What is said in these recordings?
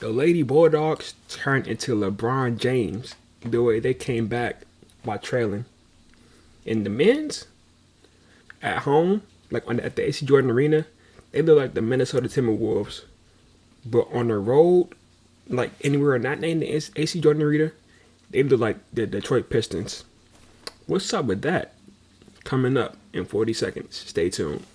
The Lady Bulldogs turned into LeBron James the way they came back while trailing. In the men's, at home, at the AC Jordan Arena, they look like the Minnesota Timberwolves. But on the road, like anywhere not named the AC Jordan Arena, they look like the Detroit Pistons. What's up with that? Coming up in 40 seconds. Stay tuned.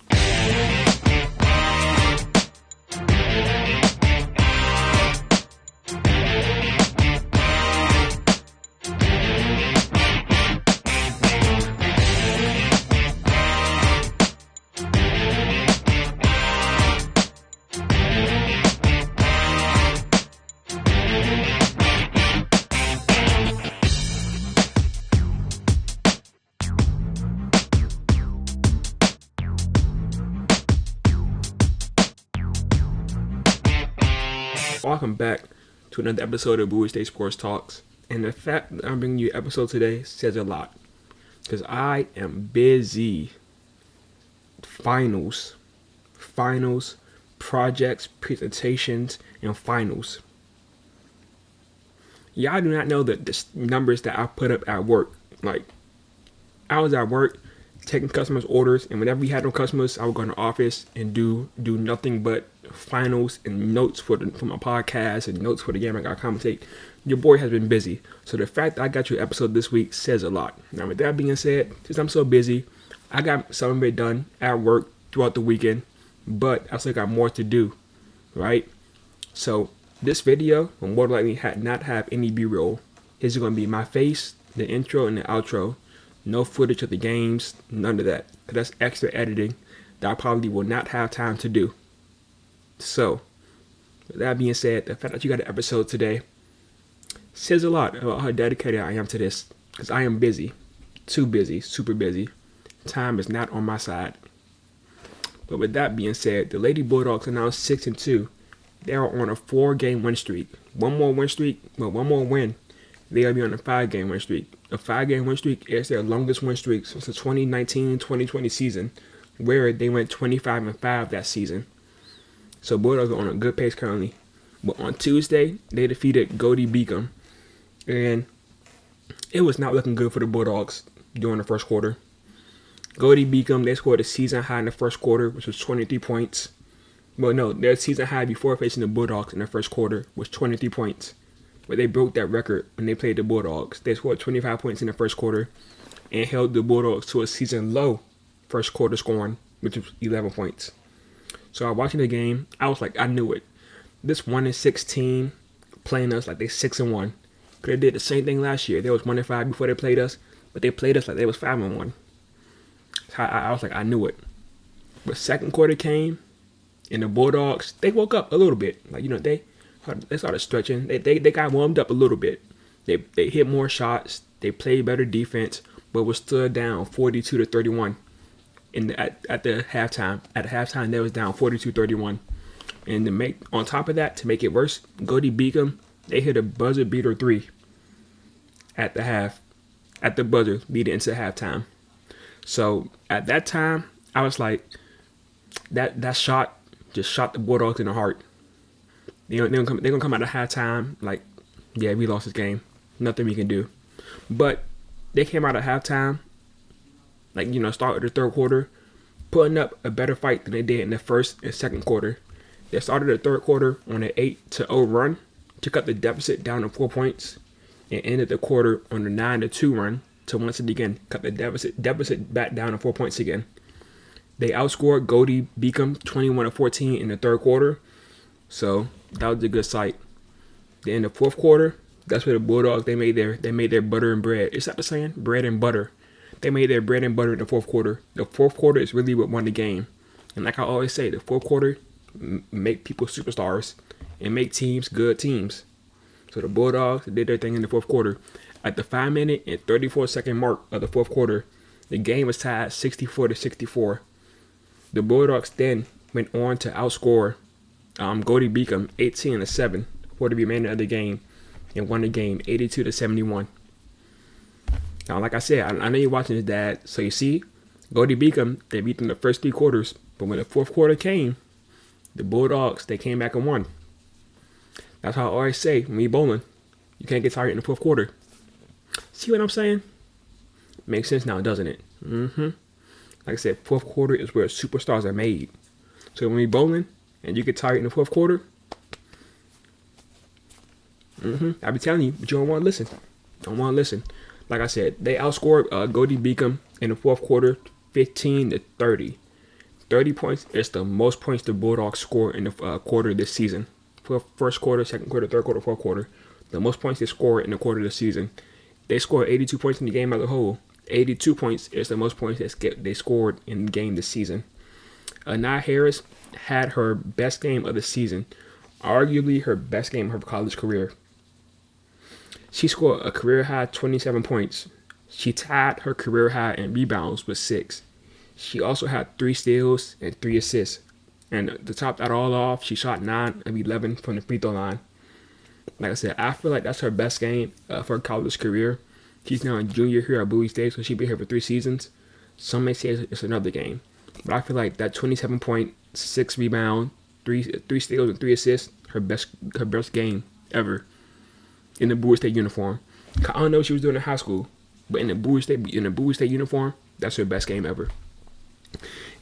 Welcome back to another episode of Bowie State Sports Talks. And the fact that I'm bringing you an episode today says a lot. Because I am busy. Finals, projects, presentations, and finals. Y'all do not know the numbers that I put up at work. Like, I was at work taking customers' orders, and whenever we had no customers, I would go in the office and do nothing but finals and notes for my podcast and notes for the game I got to commentate. Your boy has been busy. So the fact that I got you an episode this week says a lot. Now with that being said, since I'm so busy, I got some of it done at work throughout the weekend, but I still got more to do, right? So this video will more likely not have any B-roll. It's going to be my face, the intro, and the outro. No footage of the games, none of that. That's extra editing that I probably will not have time to do. So, with that being said, the fact that you got an episode today says a lot about how dedicated I am to this. Because I am busy. Too busy. Super busy. Time is not on my side. But with that being said, the Lady Bulldogs are now 6-2. They are on a 4-game win streak. One more win. They'll be on a 5-game win streak. A 5-game win streak is their longest win streak since the 2019-2020 season, where they went 25-5 that season. So Bulldogs are on a good pace currently. But on Tuesday, they defeated Bowie Beacom, and it was not looking good for the Bulldogs during the first quarter. Bowie Beacom, they scored a season high in the first quarter, which was 23 points. Well, no, their season high before facing the Bulldogs in the first quarter was 23 points. But they broke that record when they played the Bulldogs. They scored 25 points in the first quarter and held the Bulldogs to a season low first quarter scoring, which was 11 points. So I was watching the game. I was like, I knew it. This 1-6 team playing us like they 6-1. Because they did the same thing last year. They was 1-5 before they played us, but they played us like they was 5-1. So I was like, I knew it. But second quarter came, and the Bulldogs, they woke up a little bit. Like, they started stretching. They got warmed up a little bit. They hit more shots. They played better defense, but was still down 42-31 at the halftime. At the halftime, they was down 42-31. And on top of that, to make it worse, Bowie Beacom, they hit a buzzer beater 3 at the half. At the buzzer, leading into halftime. So at that time, I was like, that shot just shot the Bulldogs in the heart. They're gonna come out of halftime like, yeah, we lost this game. Nothing we can do. But they came out of halftime, start of the third quarter, putting up a better fight than they did in the first and second quarter. They started the third quarter on an 8-0 run, took up the deficit down to 4 points, and ended the quarter on a 9-2 run to once again cut the deficit back down to 4 points again. They outscored Bowie Beacom 21-14 in the third quarter. So that was a good sight. Then in the fourth quarter, that's where the Bulldogs they made their butter and bread. Is that the saying? Bread and butter. They made their bread and butter in the fourth quarter. The fourth quarter is really what won the game. And like I always say, the fourth quarter make people superstars and make teams good teams. So the Bulldogs did their thing in the fourth quarter. At the 5-minute and 34-second mark of the fourth quarter, the game was tied 64-64. The Bulldogs then went on to outscore Bowie Beacom 18-7 for the remainder of the game and won the game 82-71. Now, like I said, I know you're watching this, Dad. So you see, Bowie Beacom, they beat them the first 3 quarters, but when the fourth quarter came, the Bulldogs, they came back and won. That's how I always say when we bowling, you can't get tired in the fourth quarter. See what I'm saying? Makes sense now, doesn't it? Like I said, fourth quarter is where superstars are made. So when we bowling and you get tired in the fourth quarter, I be telling you, but you don't want to listen. Don't want to listen. Like I said, they outscored Goldie Beacom in the fourth quarter, 15-30. 30 points is the most points the Bulldogs score in the quarter this season. For first quarter, second quarter, third quarter, fourth quarter, the most points they score in the quarter this season. They scored 82 points in the game as a whole. 82 points is the most points they scored in the game this season. Anaya Harris had her best game of the season, arguably her best game of her college career. She scored a career high 27 points. She tied her career high in rebounds with 6. She also had 3 steals and 3 assists. And to top that all off, she shot 9 of 11 from the free throw line. Like I said, I feel like that's her best game of her college career. She's now a junior here at Bowie State, so she's been here for 3 seasons. Some may say it's another game. But I feel like that 27 point, 6 rebound, 3 steals and 3 assists, her best game ever in the Bowie State uniform. I don't know what she was doing in high school, but in the Bowie State uniform, that's her best game ever.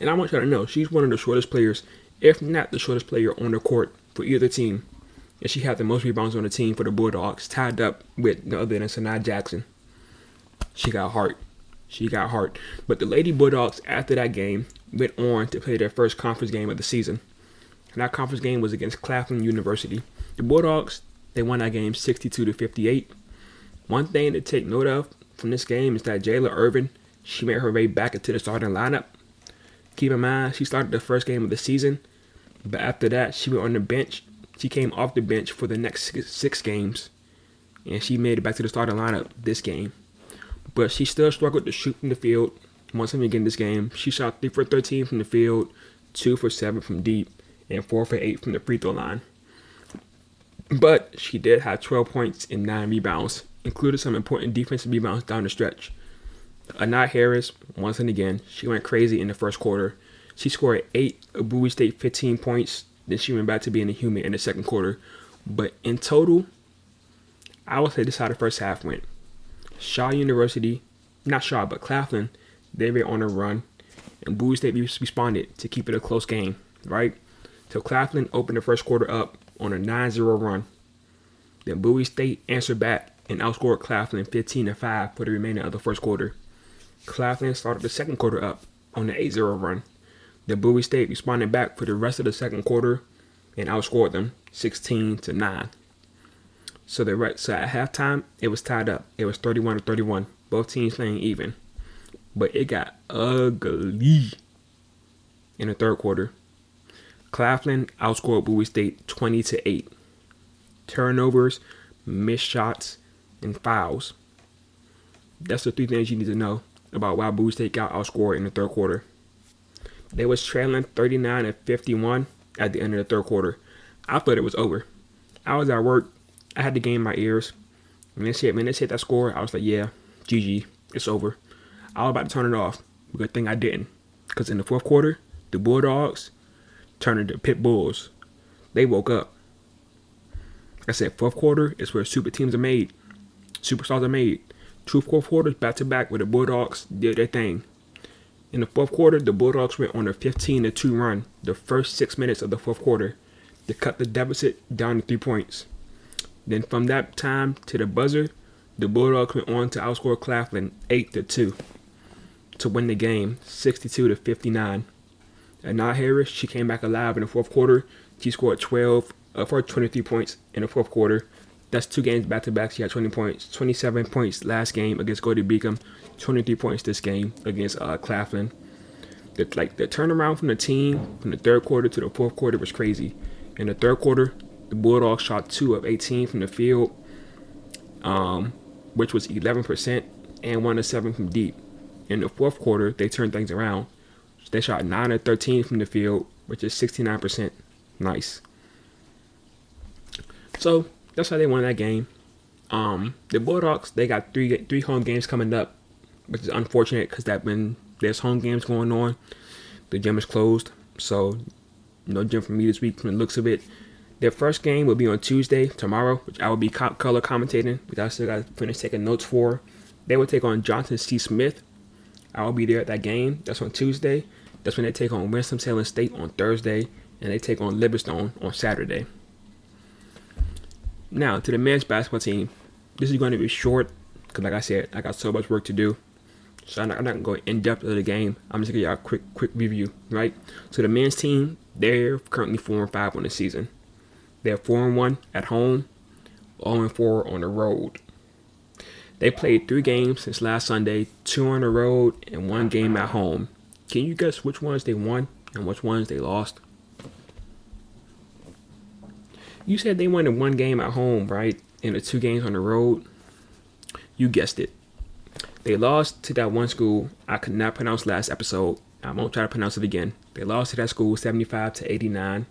And I want y'all to know, she's one of the shortest players, if not the shortest player on the court for either team. And she had the most rebounds on the team for the Bulldogs, tied up with no other than Sanaa Jackson. She got heart. But the Lady Bulldogs, after that game, went on to play their first conference game of the season. And that conference game was against Claflin University. The Bulldogs, they won that game 62-58. One thing to take note of from this game is that Jayla Irvin, she made her way back into the starting lineup. Keep in mind, she started the first game of the season, but after that, she went on the bench. She came off the bench for the next 6 games, and she made it back to the starting lineup this game. But she still struggled to shoot from the field. Once again this game, she shot 3 for 13 from the field, 2 for 7 from deep, and 4 for 8 from the free throw line. But she did have 12 points and 9 rebounds, including some important defensive rebounds down the stretch. Anaya Harris, once again, she went crazy in the first quarter. She scored 8 of Bowie State 15 points. Then she went back to being a human in the second quarter. But in total, I would say this is how the first half went. Claflin, they were on a run. And Bowie State responded to keep it a close game, right? So Claflin opened the first quarter up on a 9-0 run. Then Bowie State answered back and outscored Claflin 15-5 for the remainder of the first quarter. Claflin started the second quarter up on an 8-0 run. Then Bowie State responded back for the rest of the second quarter and outscored them 16-9. So at halftime, it was tied up. It was 31-31. Both teams playing even. But it got ugly in the third quarter. Claflin outscored Bowie State 20-8. Turnovers, missed shots, and fouls. That's the 3 things you need to know about why Bowie State got outscored in the third quarter. They was trailing 39-51 at the end of the third quarter. I thought it was over. I was at work. I had the game in my ears. When they said that score, I was like, yeah, GG, it's over. I was about to turn it off. Good thing I didn't. Because in the fourth quarter, the Bulldogs turned into Pit Bulls. They woke up. Like I said, fourth quarter is where super teams are made. Superstars are made. 2 fourth quarters back-to-back where the Bulldogs did their thing. In the fourth quarter, the Bulldogs went on a 15-2 run the first 6 minutes of the fourth quarter to cut the deficit down to 3 points. Then from that time to the buzzer, the Bulldogs went on to outscore Claflin 8-2 to win the game 62-59. Anaya Harris, she came back alive in the fourth quarter. She scored 12 of her 23 points in the fourth quarter. That's 2 games back-to-back. She had 20 points, 27 points last game against Goldie Beacom, 23 points this game against Claflin. The turnaround from the team from the third quarter to the fourth quarter was crazy. In the third quarter, the Bulldogs shot 2 of 18 from the field, which was 11%, and 1 of 7 from deep. In the fourth quarter, they turned things around. They shot 9 of 13 from the field, which is 69%. Nice. So that's how they won that game. The Bulldogs, they got three home games coming up, which is unfortunate because that when there's home games going on, the gym is closed. So no gym for me this week from the looks of it. Their first game will be on Tuesday, tomorrow, which I will be color commentating, which I still got to finish taking notes for. They will take on Johnson C. Smith. I will be there at that game. That's on Tuesday. That's when they take on Winston-Salem State on Thursday, and they take on Livingstone on Saturday. Now, to the men's basketball team, this is going to be short because, like I said, I got so much work to do. So I'm not going to go in depth of the game. I'm just going to give y'all a quick review, right? So the men's team, they're currently 4-5 on the season. They're 4-1 at home, 0-4 on the road. They played 3 games since last Sunday, 2 on the road and 1 game at home. Can you guess which ones they won and which ones they lost? You said they won in 1 game at home, right? And the 2 games on the road. You guessed it. They lost to that one school I could not pronounce last episode. I won't try to pronounce it again. They lost to that school 75-89.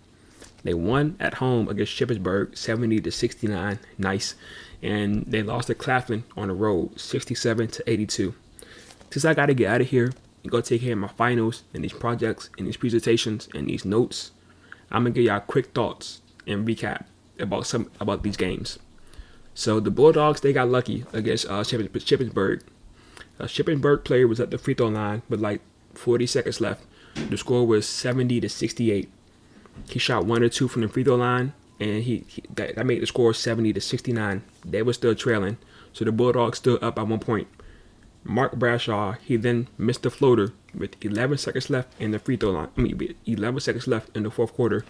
They won at home against Shippensburg 70-69. Nice. And they lost to Claflin on the road 67-82. Since I got to get out of here and go take care of my finals and these projects and these presentations and these notes, I'm going to give y'all quick thoughts and recap about these games. So the Bulldogs, they got lucky against Shippensburg. A Shippensburg player was at the free throw line with like 40 seconds left. The score was 70-68. He shot 1 or 2 from the free throw line, and that made the score 70-69. They were still trailing, so the Bulldogs still up by 1 point. Mark Bradshaw, he then missed the floater with 11 seconds left in the free throw line. 11 seconds left in the fourth quarter.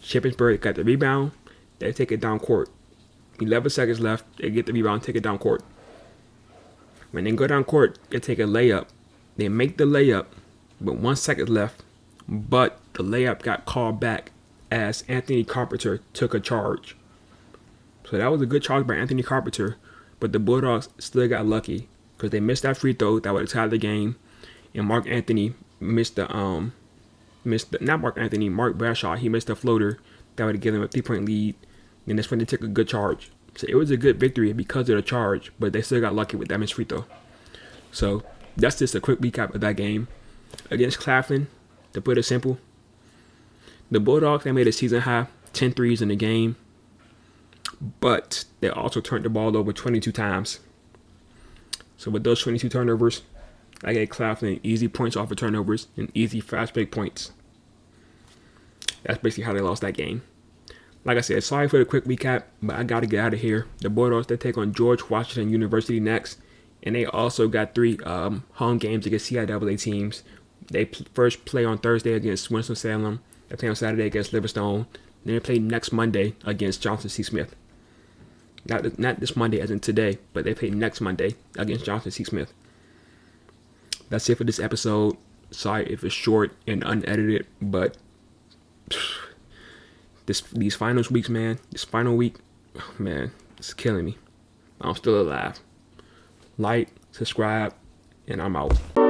Shippensburg got the rebound. They take it down court. 11 seconds left. They get the rebound, take it down court. When they go down court, they take a layup. They make the layup with 1 second left, but the layup got called back as Anthony Carpenter took a charge. So that was a good charge by Anthony Carpenter, but the Bulldogs still got lucky because they missed that free throw that would have tied the game, and Mark Bradshaw, he missed the floater that would have given them a 3-point lead, and that's when they took a good charge. So it was a good victory because of the charge, but they still got lucky with that missed free throw. So that's just a quick recap of that game. Against Claflin, to put it simple, the Bulldogs, they made a season high 10 threes in the game, but they also turned the ball over 22 times. So with those 22 turnovers, I gave Claflin easy points off of turnovers and easy fast break points. That's basically how they lost that game. Like I said, sorry for the quick recap, but I got to get out of here. The Bulldogs, they take on George Washington University next, and they also got 3 home games against CIAA teams. They first play on Thursday against Winston-Salem. They play on Saturday against Livingstone. Then they play next Monday against Johnson C. Smith. Not this Monday as in today, but they play next Monday against Johnson C. Smith. That's it for this episode. Sorry if it's short and unedited, but these finals weeks, man, this final week, man, it's killing me. I'm still alive. Like, subscribe, and I'm out.